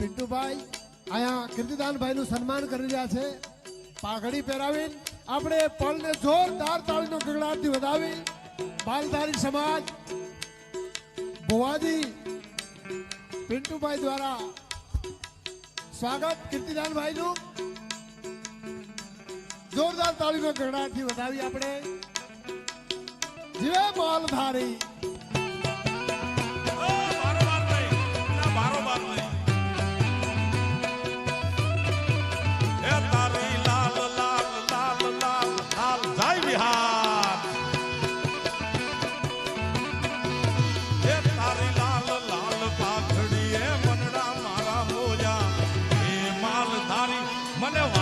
પિન્ટુભાઈ આયા કીર્તિદાનભાઈ નું સન્માન કરી રહ્યા છે પાઘડી પહેરાવીને આપણે પળને જોરદાર તાળીનો ગગડાટથી વધાવી બાલધારી સમાજ ભુવાજી પિન્ટુભાઈ દ્વારા સ્વાગત કીર્તિદાનભાઈ નું જોરદાર તાળીનો ગગડાટથી વધાવી આપણે જીવે માલધારી મને